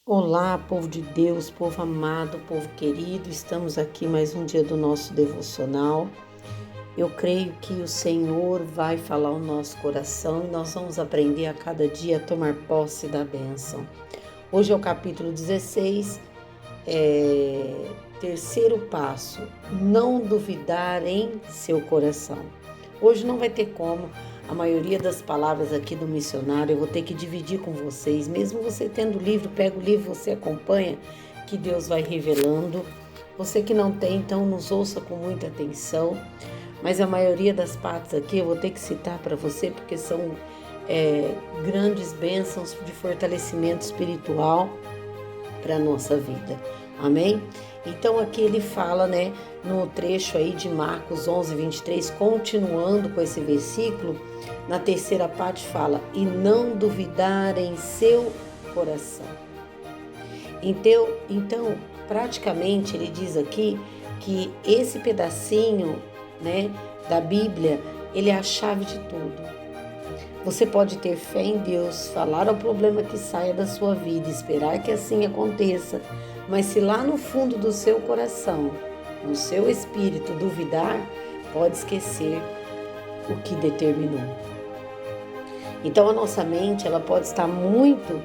Olá, povo de Deus, povo amado, povo querido, estamos aqui mais um dia do nosso devocional. Eu creio que o Senhor vai falar ao nosso coração e nós vamos aprender a cada dia a tomar posse da bênção. Hoje é o capítulo 16, terceiro passo, não duvidar em seu coração. Hoje não vai ter como. A maioria das palavras aqui do missionário eu vou ter que dividir com vocês. Mesmo você tendo o livro, pega o livro, você acompanha, que Deus vai revelando. Você que não tem, então nos ouça com muita atenção. Mas a maioria das partes aqui eu vou ter que citar para você, porque são grandes bênçãos de fortalecimento espiritual para a nossa vida. Amém? Então aqui ele fala, no trecho aí de Marcos 11, 23, continuando com esse versículo, na terceira parte fala, e não duvidar em seu coração. Então, praticamente ele diz aqui que esse pedacinho, da Bíblia, ele é a chave de tudo. Você pode ter fé em Deus, falar ao problema que saia da sua vida, esperar que assim aconteça, mas se lá no fundo do seu coração, no seu espírito, duvidar, pode esquecer o que determinou. Então a nossa mente, ela pode estar muito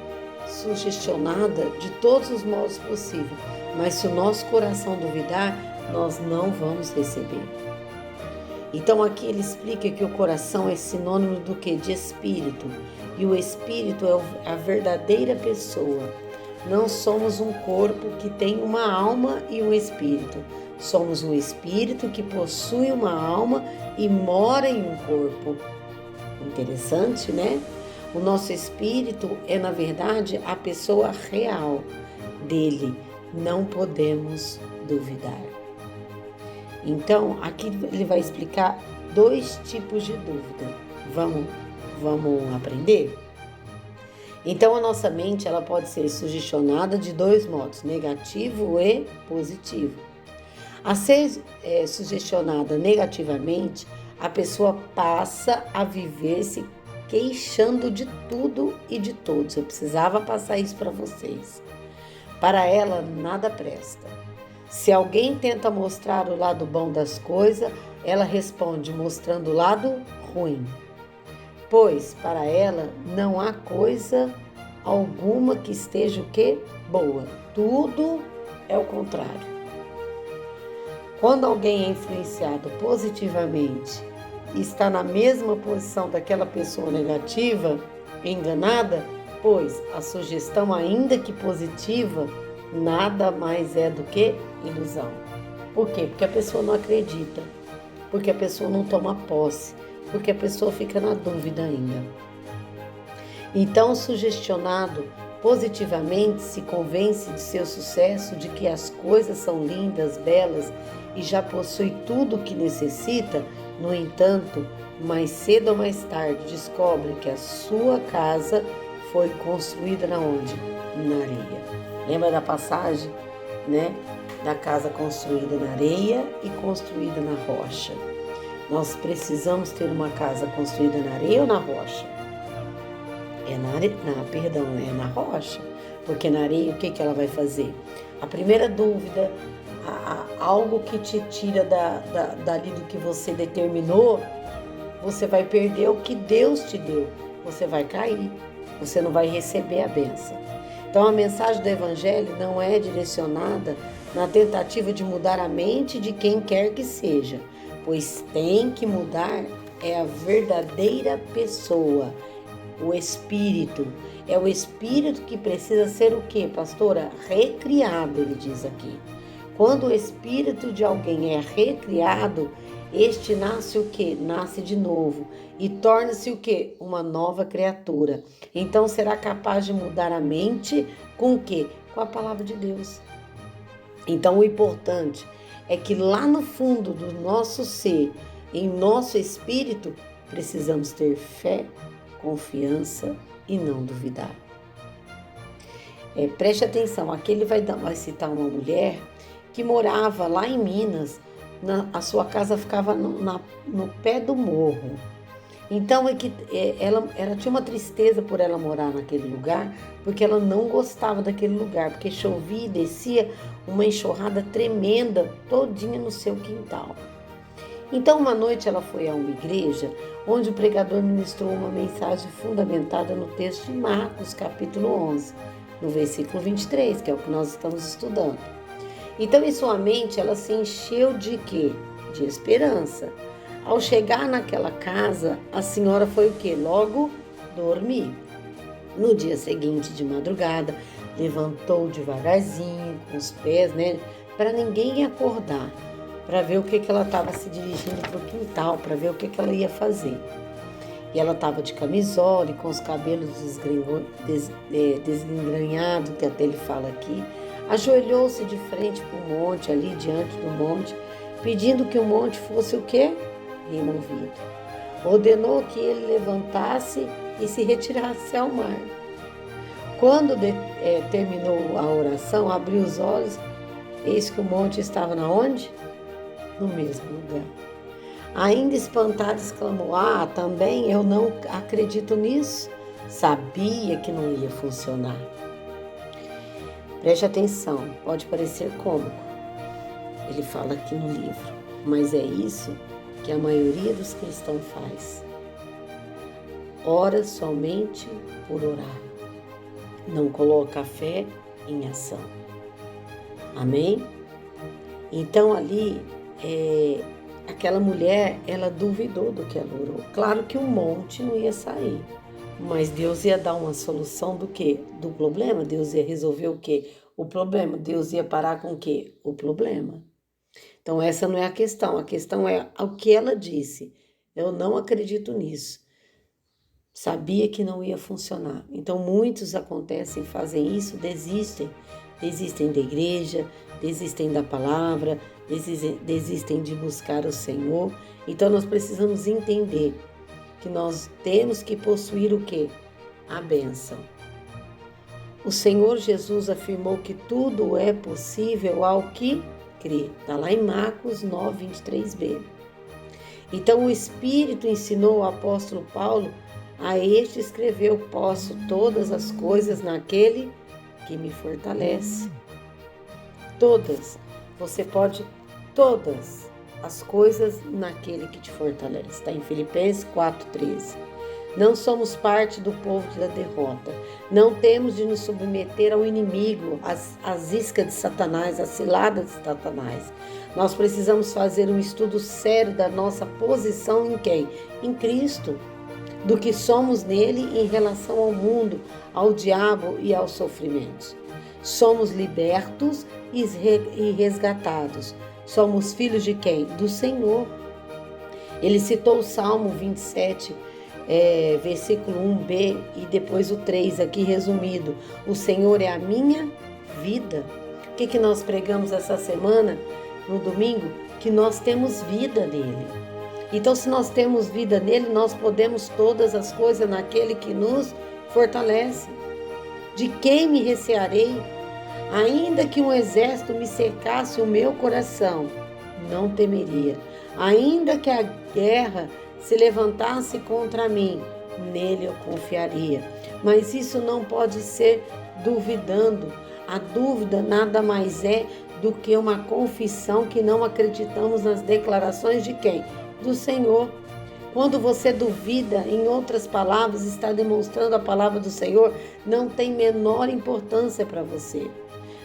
sugestionada de todos os modos possíveis, mas se o nosso coração duvidar, nós não vamos receber. Então aqui ele explica que o coração é sinônimo do que? De espírito. E o espírito é a verdadeira pessoa. Não somos um corpo que tem uma alma e um espírito. Somos um espírito que possui uma alma e mora em um corpo. Interessante, né? O nosso espírito é, na verdade, a pessoa real dele. Não podemos duvidar. Então, aqui ele vai explicar 2 tipos de dúvida. Vamos aprender? Então, a nossa mente, ela pode ser sugestionada de 2 modos, negativo e positivo. A ser sugestionada negativamente, a pessoa passa a viver se queixando de tudo e de todos. Eu precisava passar isso para vocês. Para ela, nada presta. Se alguém tenta mostrar o lado bom das coisas, ela responde mostrando o lado ruim. Pois, para ela, não há coisa alguma que esteja o quê? Boa. Tudo é o contrário. Quando alguém é influenciado positivamente e está na mesma posição daquela pessoa negativa, enganada, pois a sugestão, ainda que positiva, nada mais é do que ilusão. Por quê? Porque a pessoa não acredita, porque a pessoa não toma posse, porque a pessoa fica na dúvida ainda. Então, sugestionado positivamente, se convence de seu sucesso, de que as coisas são lindas, belas e já possui tudo o que necessita. No entanto, mais cedo ou mais tarde, descobre que a sua casa foi construída na onde? Na areia. Lembra da passagem, da casa construída na areia e construída na rocha? Nós precisamos ter uma casa construída na areia ou na rocha? É na rocha. Porque na areia, o que ela vai fazer? A primeira dúvida, algo que te tira dali do que você determinou, você vai perder o que Deus te deu. Você vai cair, você não vai receber a bênção. Então a mensagem do Evangelho não é direcionada na tentativa de mudar a mente de quem quer que seja, pois tem que mudar a verdadeira pessoa, o espírito. É o espírito que precisa ser o quê, pastora? Recriado, ele diz aqui. Quando o espírito de alguém é recriado, este nasce o quê? Nasce de novo e torna-se o quê? Uma nova criatura. Então será capaz de mudar a mente com o quê? Com a palavra de Deus. Então o importante é que lá no fundo do nosso ser, em nosso espírito, precisamos ter fé, confiança e não duvidar. Preste atenção, aqui ele vai citar uma mulher que morava lá em Minas. A sua casa ficava no pé do morro. Então ela tinha uma tristeza por ela morar naquele lugar, porque ela não gostava daquele lugar, porque chovia e descia uma enxurrada tremenda todinha no seu quintal. Então uma noite ela foi a uma igreja onde o pregador ministrou uma mensagem fundamentada no texto de Marcos, capítulo 11, no versículo 23, que é o que nós estamos estudando. Então em sua mente ela se encheu de quê? De esperança. Ao chegar naquela casa, a senhora foi o quê? Logo dormir. No dia seguinte, de madrugada, levantou devagarzinho, com os pés, para ninguém acordar, para ver o que ela estava se dirigindo para o quintal, para ver o que ela ia fazer. E ela estava de camisola e com os cabelos desengranhados, que até ele fala aqui, ajoelhou-se de frente para o monte, ali diante do monte, pedindo que o monte fosse o quê? Removido. Ordenou que ele levantasse e se retirasse ao mar. Quando terminou a oração, abriu os olhos, eis que o monte estava na onde? No mesmo lugar. Ainda espantada, exclamou: também eu não acredito nisso. Sabia que não ia funcionar. Preste atenção, pode parecer cômico. Ele fala aqui no livro, mas é isso que a maioria dos cristãos faz. Ora somente por orar. Não coloca a fé em ação. Amém? Então ali, aquela mulher, ela duvidou do que ela orou. Claro que o monte não ia sair, mas Deus ia dar uma solução do quê? Do problema. Deus ia resolver o quê? O problema. Deus ia parar com o quê? O problema. Então essa não é a questão é o que ela disse. Eu não acredito nisso. Sabia que não ia funcionar. Então muitos fazem isso, desistem da igreja, desistem da palavra, desistem de buscar o Senhor. Então nós precisamos entender que nós temos que possuir o quê? A bênção. O Senhor Jesus afirmou que tudo é possível ao que crê. Está lá em Marcos 9, 23b. Então o Espírito ensinou o apóstolo Paulo, a este escreveu: posso todas as coisas naquele que me fortalece. Todas. Você pode todas as coisas naquele que te fortalece. Está em Filipenses 4,13. Não somos parte do povo da derrota. Não temos de nos submeter ao inimigo, às iscas de Satanás, às ciladas de Satanás. Nós precisamos fazer um estudo sério da nossa posição em quem? Em Cristo. Do que somos nele em relação ao mundo, ao diabo e aos sofrimentos. Somos libertos e resgatados. Somos filhos de quem? Do Senhor. Ele citou o Salmo 27, versículo 1b e depois o 3 aqui resumido. O Senhor é a minha vida. O que nós pregamos essa semana, no domingo? Que nós temos vida nele. Então, se nós temos vida nele, nós podemos todas as coisas naquele que nos fortalece. De quem me recearei? Ainda que um exército me cercasse o meu coração, não temeria. Ainda que a guerra se levantasse contra mim, nele eu confiaria. Mas isso não pode ser duvidando. A dúvida nada mais é do que uma confissão que não acreditamos nas declarações de quem? Do Senhor. Quando você duvida, em outras palavras, está demonstrando a palavra do Senhor, não tem menor importância para você.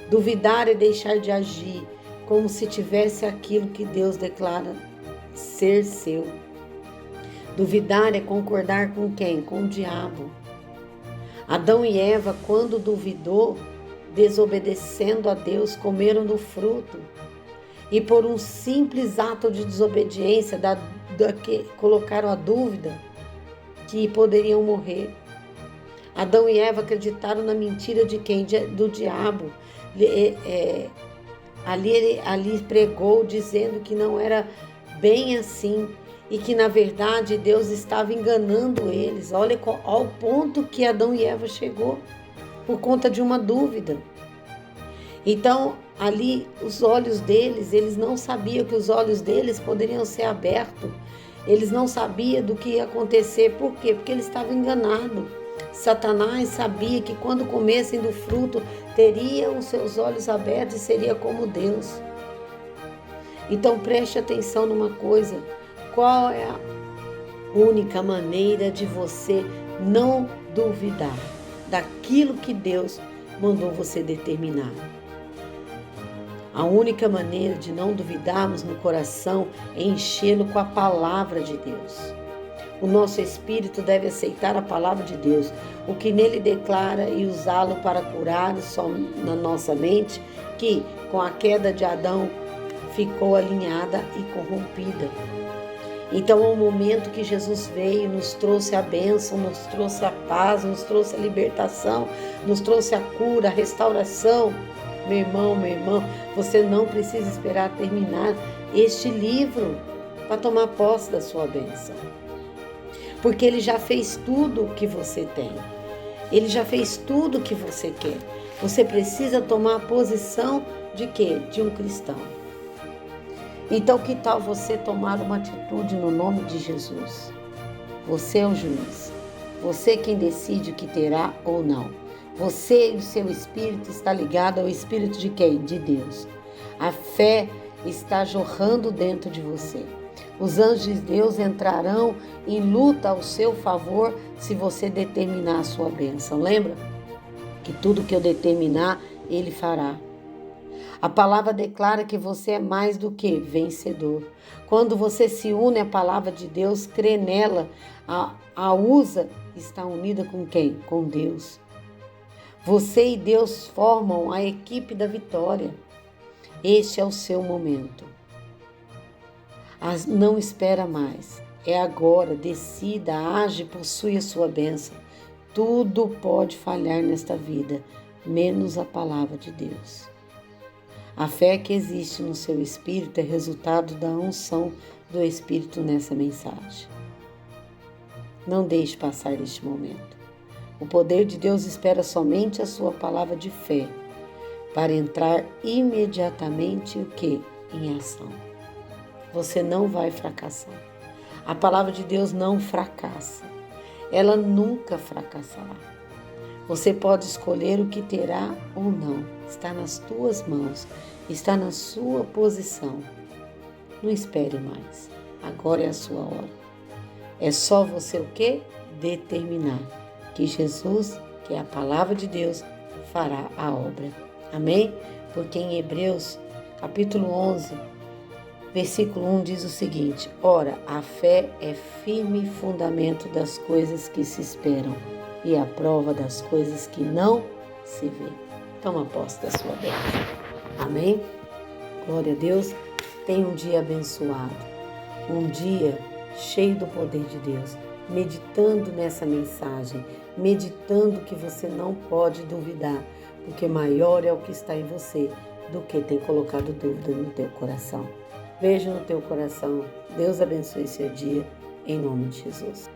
Duvidar é deixar de agir como se tivesse aquilo que Deus declara ser seu. Duvidar é concordar com quem? Com o diabo. Adão e Eva, quando duvidou, desobedecendo a Deus, comeram do fruto. E por um simples ato de desobediência, que colocaram a dúvida que poderiam morrer. Adão e Eva acreditaram na mentira de quem? Do diabo. Ali pregou dizendo que não era bem assim e que na verdade Deus estava enganando eles. Olha ao ponto que Adão e Eva chegou por conta de uma dúvida. Então, ali, os olhos deles, eles não sabiam que os olhos deles poderiam ser abertos Eles não sabiam do que ia acontecer. Por quê? Porque eles estavam enganados. Satanás sabia que quando comessem do fruto, teriam os seus olhos abertos e seria como Deus. Então preste atenção numa coisa. Qual é a única maneira de você não duvidar daquilo que Deus mandou você determinar? A única maneira de não duvidarmos no coração é enchê-lo com a palavra de Deus. O nosso espírito deve aceitar a palavra de Deus, o que nele declara, e usá-lo para curar só na nossa mente, que com a queda de Adão ficou alinhada e corrompida. Então, é um momento que Jesus veio, nos trouxe a bênção, nos trouxe a paz, nos trouxe a libertação, nos trouxe a cura, a restauração. Meu irmão, minha irmã, você não precisa esperar terminar este livro para tomar posse da sua bênção. Porque Ele já fez tudo o que você tem. Ele já fez tudo o que você quer. Você precisa tomar a posição de quê? De um cristão. Então, que tal você tomar uma atitude no nome de Jesus? Você é o juiz. Você é quem decide o que terá ou não. Você e o seu espírito está ligado ao espírito de quem? De Deus. A fé está jorrando dentro de você. Os anjos de Deus entrarão em luta ao seu favor se você determinar a sua bênção. Lembra? Que tudo que eu determinar, Ele fará. A palavra declara que você é mais do que vencedor. Quando você se une à palavra de Deus, crê nela, a usa, está unida com quem? Com Deus. Você e Deus formam a equipe da vitória. Este é o seu momento. Não espera mais. É agora. Decida, age, possui a sua bênção. Tudo pode falhar nesta vida, menos a palavra de Deus. A fé que existe no seu espírito é resultado da unção do Espírito nessa mensagem. Não deixe passar este momento. O poder de Deus espera somente a sua palavra de fé para entrar imediatamente o quê? Em ação. Você não vai fracassar. A palavra de Deus não fracassa. Ela nunca fracassará. Você pode escolher o que terá ou não. Está nas tuas mãos. Está na sua posição. Não espere mais. Agora é a sua hora. É só você o quê? Determinar que Jesus, que é a palavra de Deus, fará a obra. Amém? Porque em Hebreus, capítulo 11, versículo 1 diz o seguinte: ora, a fé é firme fundamento das coisas que se esperam e a prova das coisas que não se vê. Toma posse da sua bênção. Amém? Glória a Deus. Tenha um dia abençoado. Um dia cheio do poder de Deus. Meditando nessa mensagem. Meditando que você não pode duvidar. Porque maior é o que está em você do que tem colocado dúvida no teu coração. Beijo no teu coração. Deus abençoe seu dia. Em nome de Jesus.